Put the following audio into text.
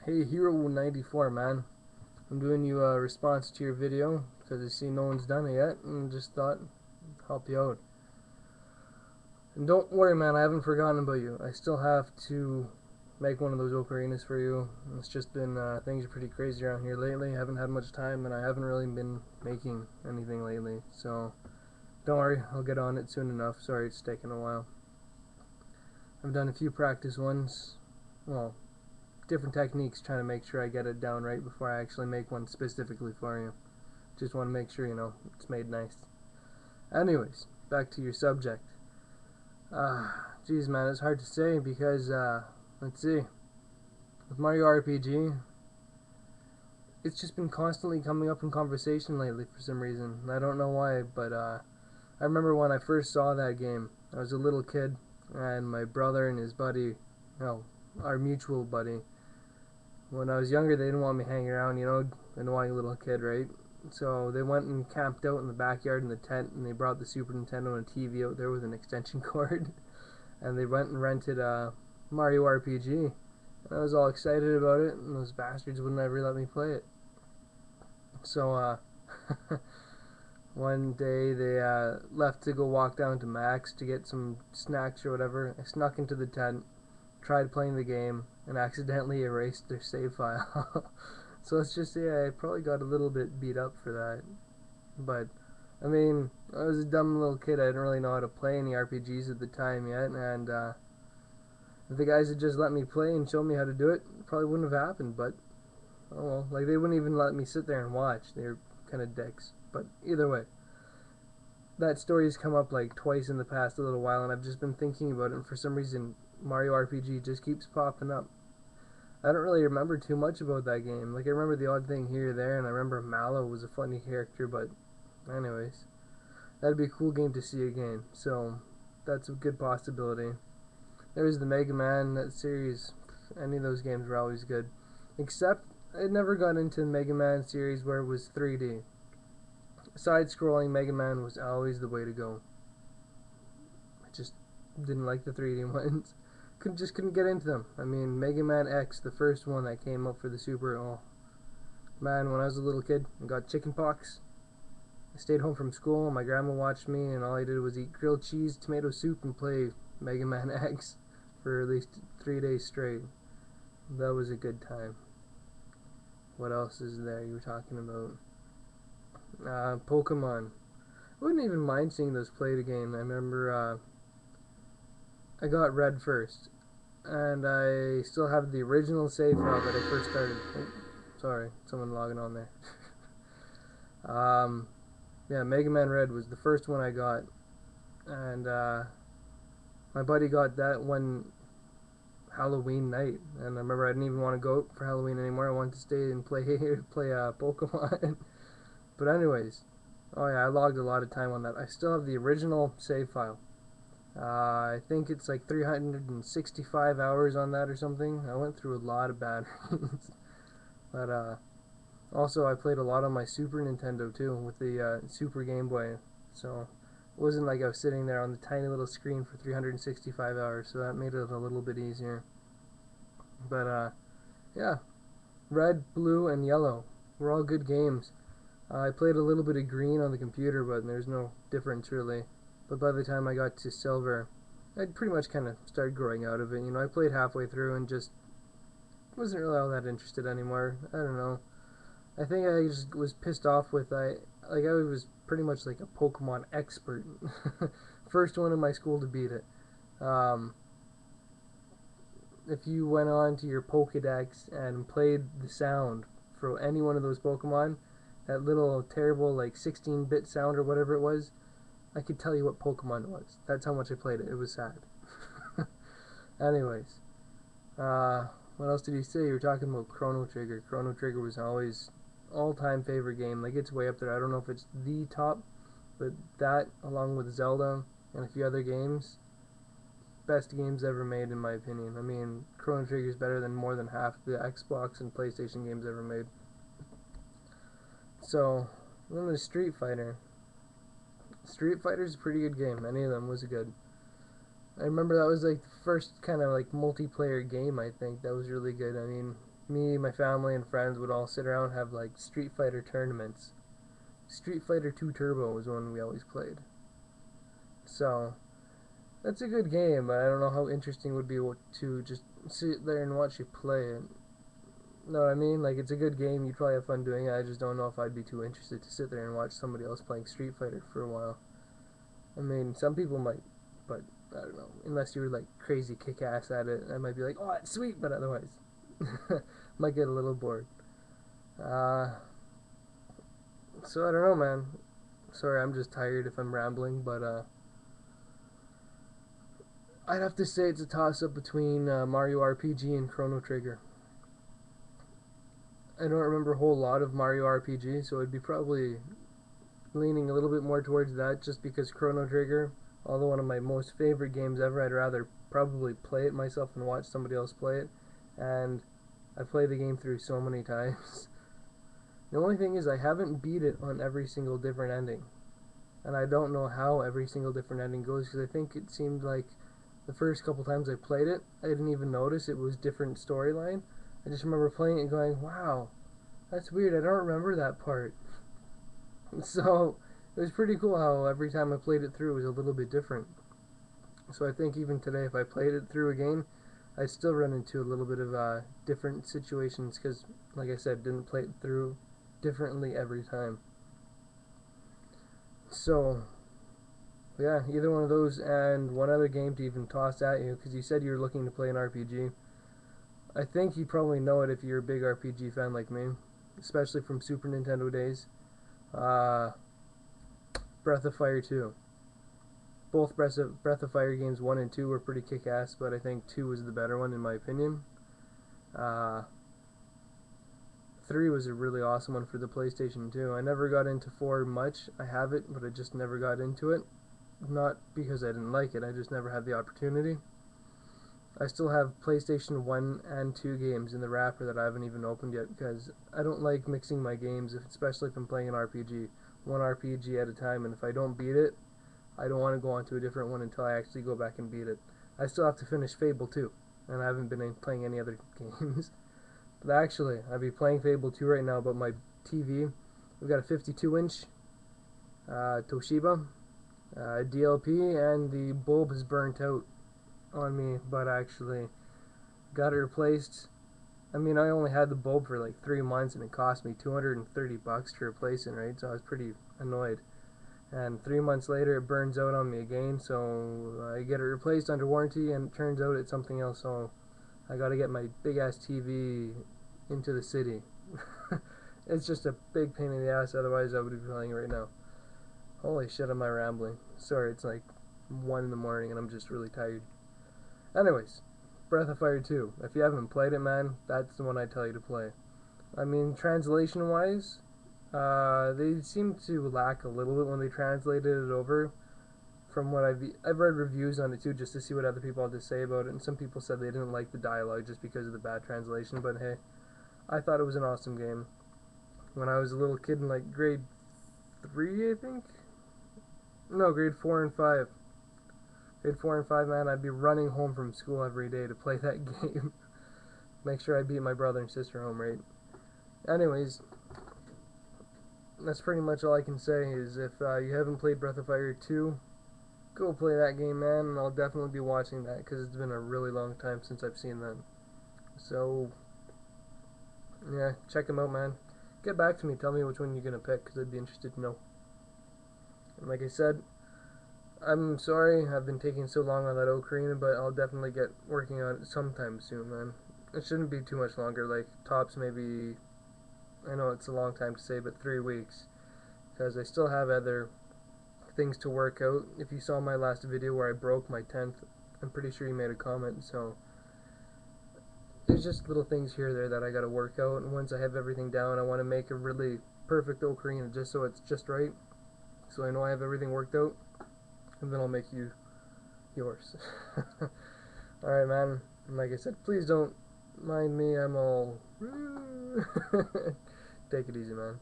Hey, herro94, man. I'm doing you a response to your video because I see no one's done it yet and just thought I'd help you out. And don't worry, man, I haven't forgotten about you. I still have to make one of those ocarinas for you. It's just been, things are pretty crazy around here lately. I haven't had much time and I haven't really been making anything lately. So don't worry, I'll get on it soon enough. Sorry it's taken a while. I've done a few practice ones. Well, different techniques trying to make sure I get it down right before I actually make one specifically for you. Just want to make sure, it's made nice. Anyways, back to your subject. Geez, man, it's hard to say because, let's see. With Mario RPG, it's just been constantly coming up in conversation lately for some reason. I don't know why, but, I remember when I first saw that game. I was a little kid, and my brother and his buddy, our mutual buddy, when I was younger, they didn't want me hanging around, annoying little kid, right? So they went and camped out in the backyard in the tent, and they brought the Super Nintendo and a TV out there with an extension cord, and they went and rented Mario RPG. And I was all excited about it, and those bastards wouldn't ever let me play it. So one day they left to go walk down to Max to get some snacks or whatever. I snuck into the tent, tried playing the game, and accidentally erased their save file. So let's just say I probably got a little bit beat up for that. But, I mean, I was a dumb little kid. I didn't really know how to play any RPGs at the time yet, and if the guys had just let me play and show me how to do it, it probably wouldn't have happened. But, oh well. Like, they wouldn't even let me sit there and watch. They were kind of dicks. But either way, that story's come up like twice in the past a little while, and I've just been thinking about it, and for some reason, Mario RPG just keeps popping up. I don't really remember too much about that game. Like, I remember the odd thing here or there, and I remember Mallow was a funny character, but anyways, that'd be a cool game to see again. So, that's a good possibility. There was the Mega Man, that series. Any of those games were always good. Except, I never got into the Mega Man series where it was 3D. Side-scrolling Mega Man was always the way to go. I just didn't like the 3D ones. Couldn't get into them. I mean, Mega Man X, the first one that came up for the Super. Oh man, when I was a little kid, I got chicken pox. I stayed home from school. My grandma watched me, and all I did was eat grilled cheese, tomato soup, and play Mega Man X for at least 3 days straight. That was a good time. What else is there you were talking about? Pokemon. I wouldn't even mind seeing those played again. I remember I got Red first, and I still have the original save file that I first started. Oh, sorry, someone logging on there. Yeah, Mega Man Red was the first one I got, and my buddy got that one Halloween night, and I remember I didn't even want to go out for Halloween anymore. I wanted to stay and play Pokemon. But anyways, oh yeah, I logged a lot of time on that. I still have the original save file. I think it's like 365 hours on that or something. I went through a lot of batteries. But also I played a lot on my Super Nintendo too with the Super Game Boy. So it wasn't like I was sitting there on the tiny little screen for 365 hours, so that made it a little bit easier. But yeah, Red, Blue, and Yellow were all good games. I played a little bit of Green on the computer, but there's no difference really. But by the time I got to Silver, I'd pretty much kind of started growing out of it. I played halfway through and just wasn't really all that interested anymore. I don't know. I think I just was pissed off with I was pretty much like a Pokemon expert. First one in my school to beat it. Um, if you went on to your Pokedex and played the sound for any one of those Pokemon, that little terrible like 16-bit sound or whatever it was, I could tell you what Pokemon it was. That's how much I played it. It was sad. Anyways, what else did you say? You were talking about Chrono Trigger. Chrono Trigger was always all-time favorite game. Like, it's way up there. I don't know if it's the top, but that, along with Zelda and a few other games, best games ever made in my opinion. I mean, Chrono Trigger is better than more than half the Xbox and PlayStation games ever made. So, then there's Street Fighter. Street Fighter's a pretty good game. Any of them was good. I remember that was like the first kind of like multiplayer game, I think, that was really good. I mean, me, my family, and friends would all sit around and have like Street Fighter tournaments. Street Fighter 2 Turbo was one we always played. So that's a good game, but I don't know how interesting it would be to just sit there and watch you play it. Know what I mean? Like, it's a good game, you'd probably have fun doing it. I just don't know if I'd be too interested to sit there and watch somebody else playing Street Fighter for a while. I mean, some people might, but I don't know. Unless you were like crazy kick ass at it, I might be like, oh, it's sweet, but otherwise, might get a little bored. So I don't know, man. Sorry, I'm just tired if I'm rambling, but I'd have to say it's a toss up between Mario RPG and Chrono Trigger. I don't remember a whole lot of Mario RPG, so I'd be probably leaning a little bit more towards that just because Chrono Trigger, although one of my most favorite games ever, I'd rather probably play it myself and watch somebody else play it. And I've played the game through so many times. The only thing is I haven't beat it on every single different ending. And I don't know how every single different ending goes because I think it seemed like the first couple times I played it, I didn't even notice it was different storyline. I just remember playing it and going, wow, that's weird, I don't remember that part. So it was pretty cool how every time I played it through it was a little bit different. So I think even today if I played it through again, I'd still run into a little bit of different situations because, like I said, didn't play it through differently every time. So yeah, either one of those and one other game to even toss at you because you said you were looking to play an RPG. I think you probably know it if you're a big RPG fan like me, especially from Super Nintendo days. Breath of Fire 2. Both Breath of Fire games 1 and 2 were pretty kick-ass, but I think 2 was the better one in my opinion. 3 was a really awesome one for the PlayStation 2. I never got into 4 much. I have it, but I just never got into it. Not because I didn't like it, I just never had the opportunity. I still have PlayStation 1 and 2 games in the wrapper that I haven't even opened yet because I don't like mixing my games, especially if I'm playing an RPG. One RPG at a time, and if I don't beat it, I don't want to go on to a different one until I actually go back and beat it. I still have to finish Fable 2, and I haven't been playing any other games. But actually, I'd be playing Fable 2 right now, but my TV, we've got a 52-inch Toshiba DLP, and the bulb is burnt out on me, but actually got it replaced. I mean, I only had the bulb for like 3 months and it cost me $230 to replace it, right? So I was pretty annoyed. And 3 months later it burns out on me again, so I get it replaced under warranty and it turns out it's something else, so I gotta get my big ass TV into the city. It's just a big pain in the ass, otherwise I would be playing right now. Holy shit, am I rambling. Sorry, it's like 1 in the morning and I'm just really tired. Anyways, Breath of Fire 2. If you haven't played it, man, that's the one I tell you to play. I mean, translation-wise, they seem to lack a little bit when they translated it over. From what I've read reviews on it too, just to see what other people had to say about it, and some people said they didn't like the dialogue just because of the bad translation, but hey, I thought it was an awesome game. When I was a little kid in like grade 3, I think? No, grade 4 and 5. Grade 4 and 5, man, I'd be running home from school every day to play that game. Make sure I beat my brother and sister home, right? Anyways, that's pretty much all I can say is if you haven't played Breath of Fire 2, go play that game, man, and I'll definitely be watching that because it's been a really long time since I've seen that. So, yeah, check them out, man. Get back to me, tell me which one you're going to pick because I'd be interested to know. And like I said, I'm sorry I've been taking so long on that ocarina, but I'll definitely get working on it sometime soon, man. It shouldn't be too much longer, like tops maybe, I know it's a long time to say, but 3 weeks, because I still have other things to work out. If you saw my last video where I broke my 10th, I'm pretty sure you made a comment, so there's just little things here or there that I gotta work out, and once I have everything down, I want to make a really perfect ocarina just so it's just right, so I know I have everything worked out, and then I'll make you yours. Alright, man, and like I said, please don't mind me, I'm all take it easy, man.